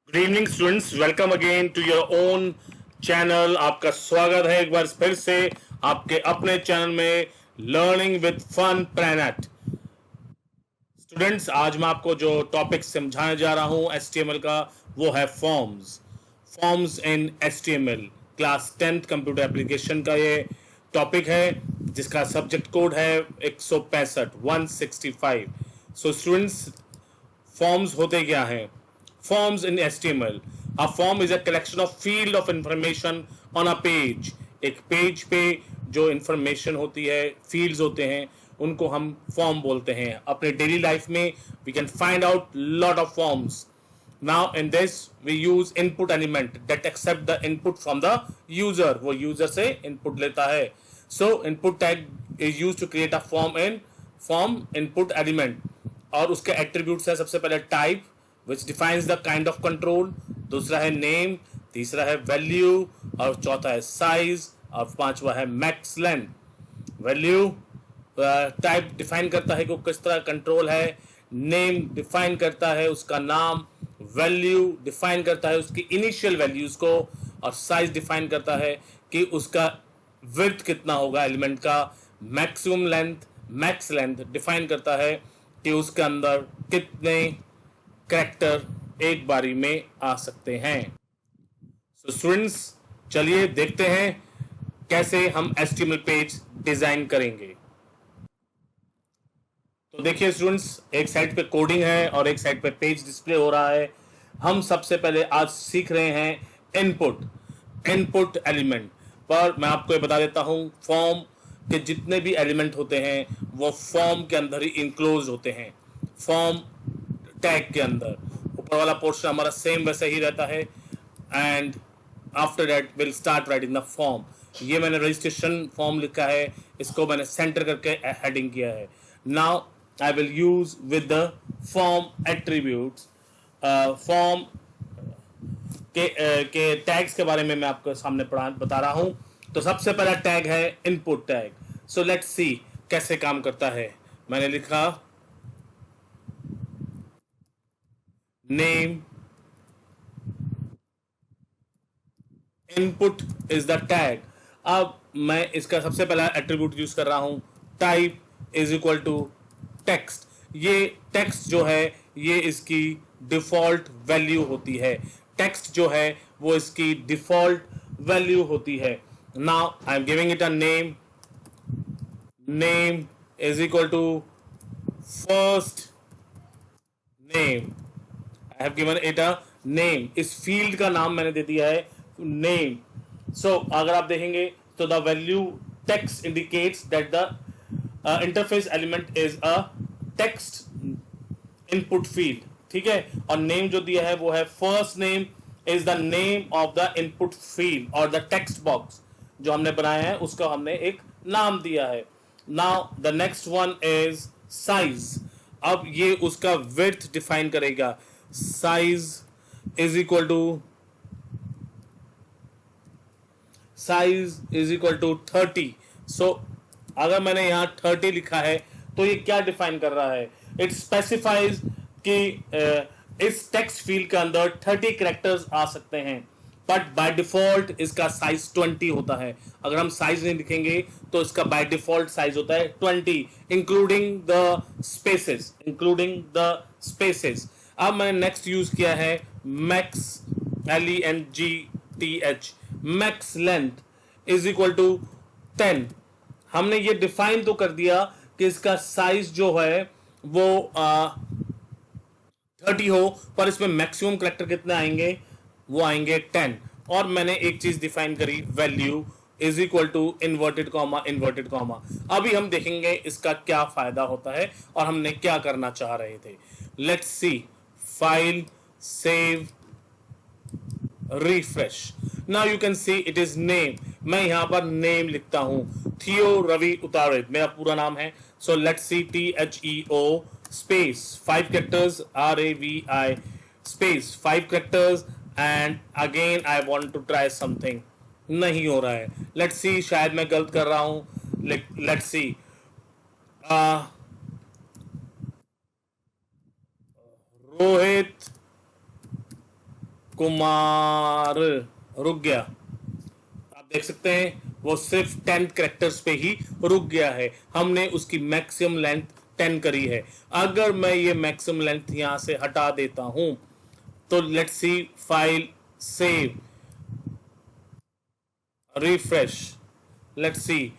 Good evening students, welcome again to your own channel. आपका स्वागत है एक बार फिर से आपके अपने चैनल में learning with fun planet. Students, आज मैं आपको जो टॉपिक समझाने जा रहा हूं एचटीएमएल का, वो है forms in HTML. Class 10th computer application का ये टॉपिक है, जिसका सब्जेक्ट कोड है 165 सो स्टूडेंट्स, फॉर्म्स होते क्या हैं? Forms in HTML, a form is a collection of field of information on a page. एक पेज पे जो इंफॉर्मेशन होती है, फील्ड्स होते हैं, उनको हम फॉर्म बोलते हैं। अपने डेली लाइफ में we can find out lot of forms. Now in this we use input element that accept the input from the user. वो user से input लेता है. So input tag is used to create a form input element. और उसके attributes है सबसे पहले type which defines the kind of control, दूसरा है name, तीसरा है value और चौथा है size और पांचवा है max length. Value type define करता है कि किस तरह कंट्रोल है, नेम डिफाइन करता है उसका नाम, वैल्यू डिफाइन करता है उसकी इनिशियल वैल्यूज को, और साइज डिफाइन करता है कि उसका विड्थ कितना होगा एलिमेंट का। Maximum length, max length define करता है कि उसके अंदर कितने कैरेक्टर एक बारी में आ सकते हैं। सो स्टूडेंट्स, चलिए देखते हैं कैसे हम एचटीएमएल पेज डिजाइन करेंगे। तो देखिए स्टूडेंट्स, एक साइड पे कोडिंग है और एक साइड पे पेज डिस्प्ले हो रहा है। हम सबसे पहले आज सीख रहे हैं इनपुट एलिमेंट। पर मैं आपको ये बता देता हूँ, फॉर्म के जितने भी एलिमेंट होते हैं वो फॉर्म के अंदर ही इंक्लोज होते हैं। फॉर्म टैग के अंदर ऊपर वाला पोर्शन हमारा सेम वैसे ही रहता है। And after that will start writing the form. ये मैंने रजिस्ट्रेशन फॉर्म लिखा है, इसको मैंने सेंटर करके हेडिंग किया है। Now I will use with the form attributes. Form के टैग्स के बारे में मैं आपको सामने बता रहा हूं। तो सबसे पहला टैग है इनपुट टैग। सो लेट्स सी कैसे काम करता है। मैंने लिखा name, input is the tag. अब मैं इसका सबसे पहला एट्रीब्यूट यूज कर रहा हूं, type is equal to text. ये टेक्स्ट जो है ये इसकी डिफॉल्ट वैल्यू होती है। टेक्स्ट जो है वो इसकी डिफॉल्ट वैल्यू होती है। Now I am giving it a name. Name is equal to first name. I have given it a name. इस फील्ड का नाम मैंने दे दिया है नेम। सो अगर आप देखेंगे तो the value text indicates that the interface element is a text input field. ठीक है, और नेम जो दिया है वो है first name is the name of the input field, और द टेक्स्ट बॉक्स जो हमने बनाया है उसका हमने एक नाम दिया है। Now the next one is size. अब ये उसका विड्थ डिफाइन करेगा। Size is equal to 30। So अगर मैंने यहां 30 लिखा है तो ये क्या डिफाइन कर रहा है? इट स्पेसिफाइज कि इस टेक्स्ट फील्ड के अंदर 30 कैरेक्टर्स आ सकते हैं, बट बाय डिफॉल्ट इसका साइज 20 होता है। अगर हम साइज नहीं लिखेंगे तो इसका बाय डिफॉल्ट साइज होता है 20, इंक्लूडिंग द स्पेसेस। अब मैंने नेक्स्ट यूज किया है max, LENGTH। Max length is equal to 10। हमने ये डिफाइन तो कर दिया कि इसका साइज जो है वो 30 हो, पर इसमें मैक्सिमम कैरेक्टर कितने आएंगे? वो आएंगे 10। और मैंने एक चीज डिफाइन करी, value is equal to inverted comma inverted comma. अभी हम देखेंगे इसका क्या फायदा होता है और हमने क्या करना चाह रहे थे। Let's see, file, save, refresh. Now you can see it is name. मैं यहां पर नेम लिखता हूं, थियो रवि उतारे मेरा पूरा नाम है। So let's see, THEO space 5 characters, RAVI space 5 characters, and again I want to try something. नहीं हो रहा है। लेट्स सी, शायद मैं गलत कर रहा हूं। लेट्स सी, रोहित कुमार, रुक गया। आप देख सकते हैं वो सिर्फ 10 कैरेक्टर्स पे ही रुक गया है। हमने उसकी मैक्सिमम लेंथ 10 करी है। अगर मैं ये मैक्सिमम लेंथ यहां से हटा देता हूं तो let's see, file save, refresh, let's see,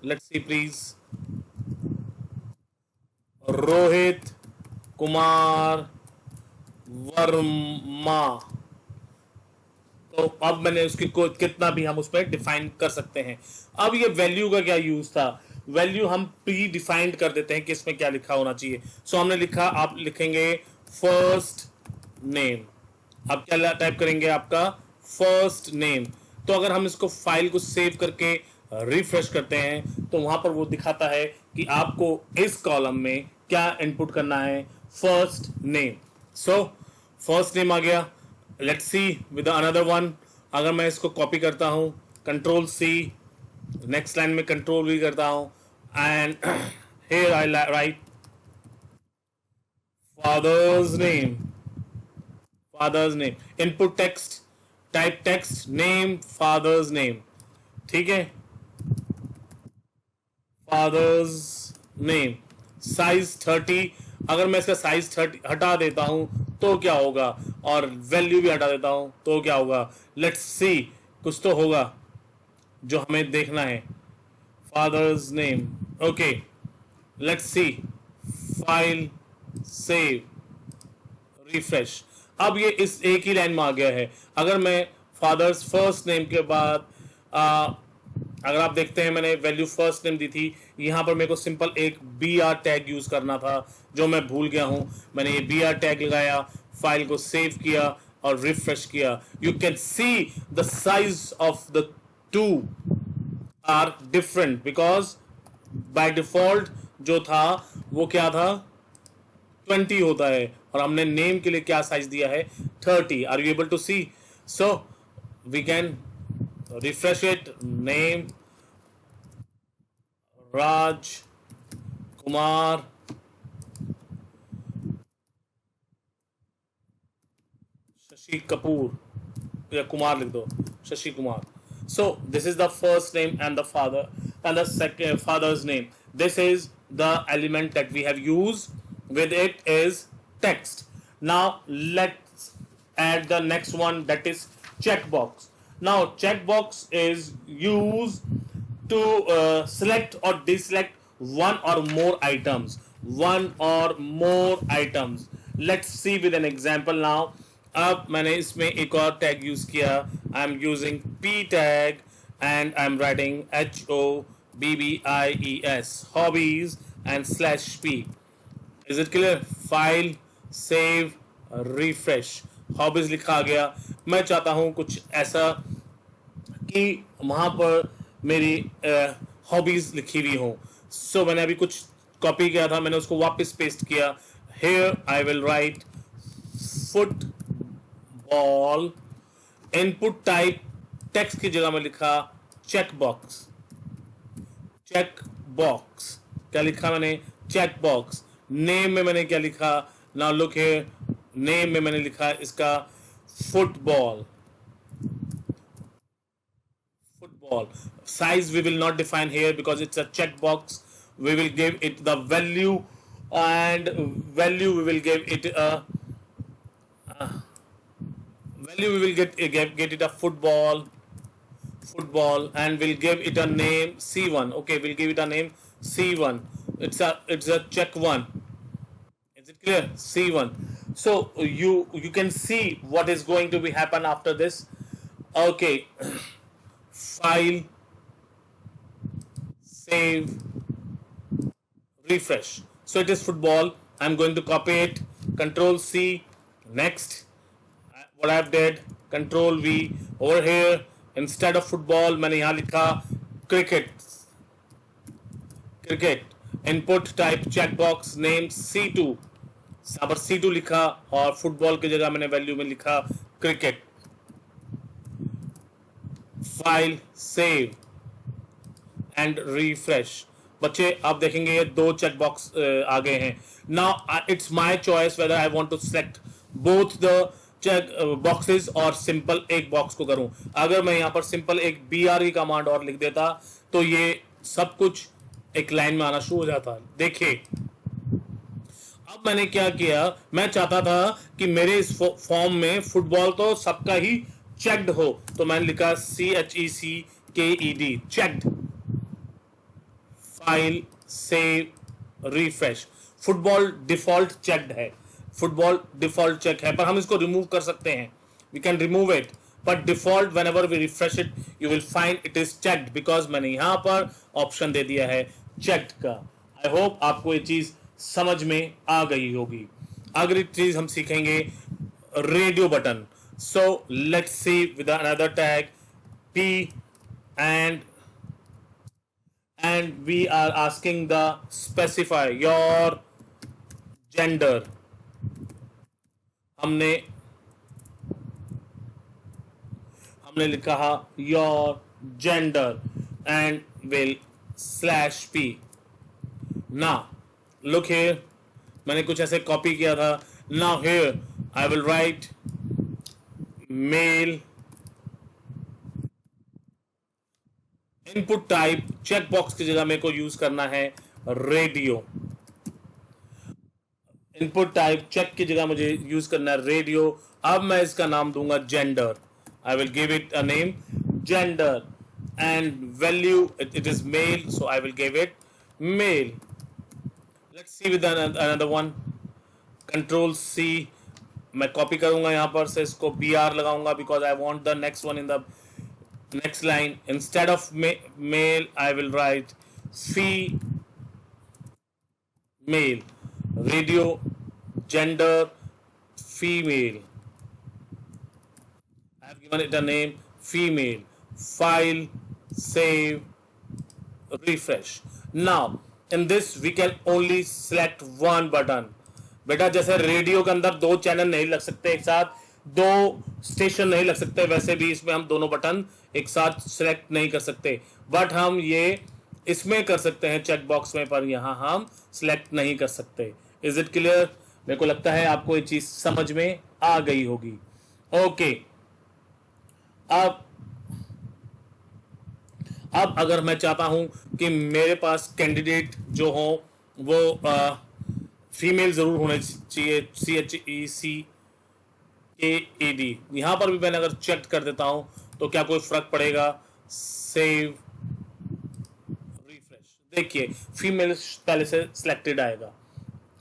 let's see please, Rohit Kumar Verma. तो अब मैंने उसकी कितना भी हम उस पर डिफाइन कर सकते हैं। अब ये वैल्यू का क्या यूज था, वैल्यू हम प्री डिफाइंड कर देते हैं कि इसमें क्या लिखा होना चाहिए। सो हमने लिखा, आप लिखेंगे फर्स्ट नेम। अब क्या टाइप करेंगे, आपका फर्स्ट नेम। तो अगर हम इसको फाइल को सेव करके रिफ्रेश करते हैं तो वहां पर वो दिखाता है कि आपको इस कॉलम में क्या इनपुट करना है, first name. So first name आ गया। Let's see with another one. अगर मैं इसको कॉपी करता हूं, कंट्रोल सी, नेक्स्ट लाइन में कंट्रोल वी करता हूं, and here I write father's name, father's name, input text, type text, name, father's name, ठीक है, father's name, size 30। अगर मैं इसका साइज 30 हटा देता हूं तो क्या होगा, और वैल्यू भी हटा देता हूं तो क्या होगा, लेट्स सी, कुछ तो होगा जो हमें देखना है। Father's name, okay, let's see, file save, refresh. अब ये इस एक ही लाइन में आ गया है। अगर मैं फादर्स फर्स्ट नेम के बाद अगर आप देखते हैं मैंने वैल्यू फर्स्ट नेम दी थी, यहां पर मेरे को सिंपल एक बी आर टैग यूज करना था जो मैं भूल गया हूं। मैंने ये बी आर टैग लगाया, फाइल को सेव किया और रिफ्रेश किया। You can see the size of the two are different because by default जो था वो क्या था, 20 होता है, और हमने नेम के लिए क्या साइज दिया है, 30। Are you able to see? So we can refresh it, name Raj Kumar Shashi Kapoor, या कुमार लिख दो, Shashi Kumar. So this is the first name and the father and the second father's name. This is the element that we have used. With it is text. Now let's add the next one, that is checkbox. Now checkbox is used to select or deselect one or more items. One or more items. Let's see with an example now. अब मैंने इसमें एक और tag use किया। I am using P tag and I am writing HOBBIES, hobbies and slash P. Is it clear? File save refresh, hobbies लिखा गया। मैं चाहता हूं कुछ ऐसा कि वहां पर मेरी हॉबीज लिखी हुई हो। सो मैंने अभी कुछ कॉपी किया था, मैंने उसको वापस पेस्ट किया। Here I will write foot ball. Input type text की जगह में लिखा चेक बॉक्स। चेक बॉक्स क्या लिखा मैंने, चेक बॉक्स। नेम में मैंने क्या लिखा, नाउ लुक हियर, नेम में मैंने लिखा इसका football. Football size we will not define here because it's a checkbox. We will give it the value, and value we will give it a value we will get it a football, and we'll give it a name C1. Okay, we'll give it a name C1. It's a check one. Is it clear? C1. So you can see what is going to be happen after this. Okay, file, save, refresh. So it is football. I'm going to copy it. Control C. Next. What I've did, Control V. Over here, instead of football, मैंने यहाँ लिखा cricket. Cricket. Input type checkbox, name C2. यहाँ पर C2 लिखा और football की जगह मैंने value में लिखा cricket. File, save, and refresh. बच्चे आप देखेंगे ये दो चेक बॉक्स आ गए हैं. Now it's my choice whether I want to select both the check boxes और सिंपल एक बॉक्स को करूं. अगर मैं यहां पर सिंपल एक BR की कमांड और लिख देता तो ये सब कुछ एक लाइन में आना शुरू हो जाता. देखिए अब मैंने क्या किया, मैं चाहता था कि मेरे इस फॉर्म में फुटबॉल तो सबका ही चेक्ड हो, तो मैंने लिखा CHECKED checked. File save refresh. Football default checked है, फुटबॉल डिफॉल्ट चेक है, पर हम इसको रिमूव कर सकते हैं. We can remove it, but default whenever we refresh it you will find it is checked, because मैंने यहां पर ऑप्शन दे दिया है चेक्ड का. आई होप आपको ये चीज समझ में आ गई होगी. अगली चीज हम सीखेंगे radio button. So let's see with another tag P and we are asking the specify your gender. हमने लिखा your gender and will /P. now look here, मैंने कुछ ऐसे कॉपी किया था. now here I will write male. Input type check box की जगह मेरे को यूज करना है रेडियो. इनपुट टाइप चेक की जगह मुझे यूज करना है रेडियो. अब मैं इसका नाम दूंगा gender. I will give it a name gender and value it is male, so I will give it male. Let's see with another one. Control C. मैं कॉपी करूंगा यहां पर से, इसको BR लगाऊंगा because I want the next one in the next line. Instead of male I will write male. Radio gender female. I have given it a name female. File save refresh. Now in this we can only select one button. बेटा जैसे radio के अंदर दो channel नहीं लग सकते एक साथ, दो स्टेशन नहीं लग सकते, वैसे भी इसमें हम दोनों बटन एक साथ सिलेक्ट नहीं कर सकते. बट हम ये इसमें कर सकते हैं चेक बॉक्स में, पर यहां हम सिलेक्ट नहीं कर सकते. Is it clear? मेरे को लगता है आपको ये चीज समझ में आ गई होगी. ओके, अब अगर मैं चाहता हूं कि मेरे पास कैंडिडेट जो हो वो फीमेल जरूर होने चाहिए, CHECKED. यहां पर भी मैंने अगर चेक कर देता हूं तो क्या कोई फर्क पड़ेगा? Save refresh. देखिए फीमेल पहले से सिलेक्टेड आएगा.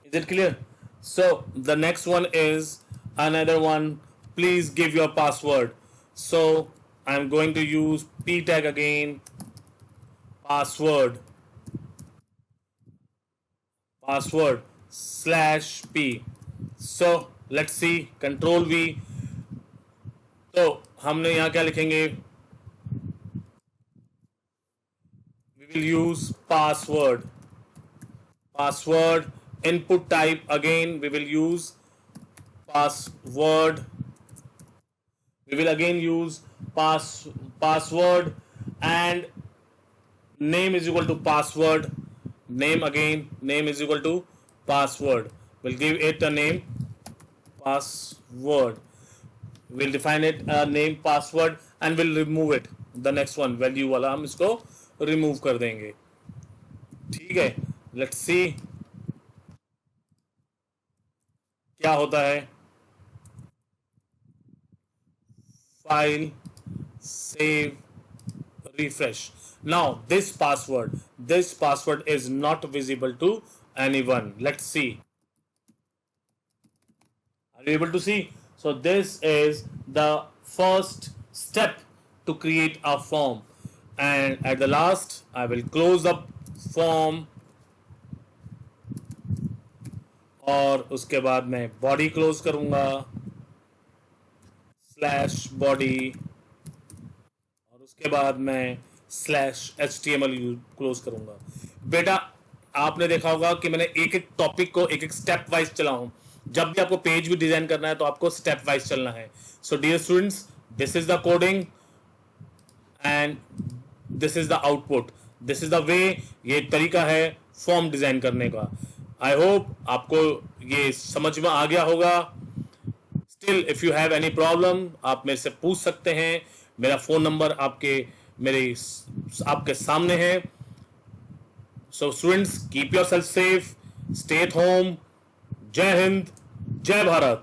Is it clear? So the next one is another one. Please give your password. So I am going to use P tag again. password /P. so let's see. control V. तो हमने यहां क्या लिखेंगे? we will use password. input type again we will use password. we will again use password and name is equal to password. Name is equal to password. We'll give it a name password. We'll define it a name password and we'll remove it. The next one value वाला हम इसको remove कर देंगे. ठीक है, let's see क्या होता है. File save refresh. Now this password is not visible to anyone. Let's see. Are you able to see? So this is the first step to create a form, and at the last I will close the form और उसके बाद मैं body close करूंगा /body और उसके बाद मैं /HTML close करूंगा. बेटा आपने देखा होगा कि मैंने एक एक टॉपिक को एक एक स्टेप वाइज चला हूं. जब भी आपको पेज भी डिजाइन करना है तो आपको स्टेप वाइज चलना है. So dear students, this is the coding and this is the output. This is the way, ये एक तरीका है फॉर्म डिजाइन करने का। आई होप आपको ये समझ में आ गया होगा। Still if you have any problem आप मेरे से पूछ सकते हैं। मेरा फोन नंबर आपके सामने है। So students, keep your self safe, stay at home. जय हिंद, जय भारत।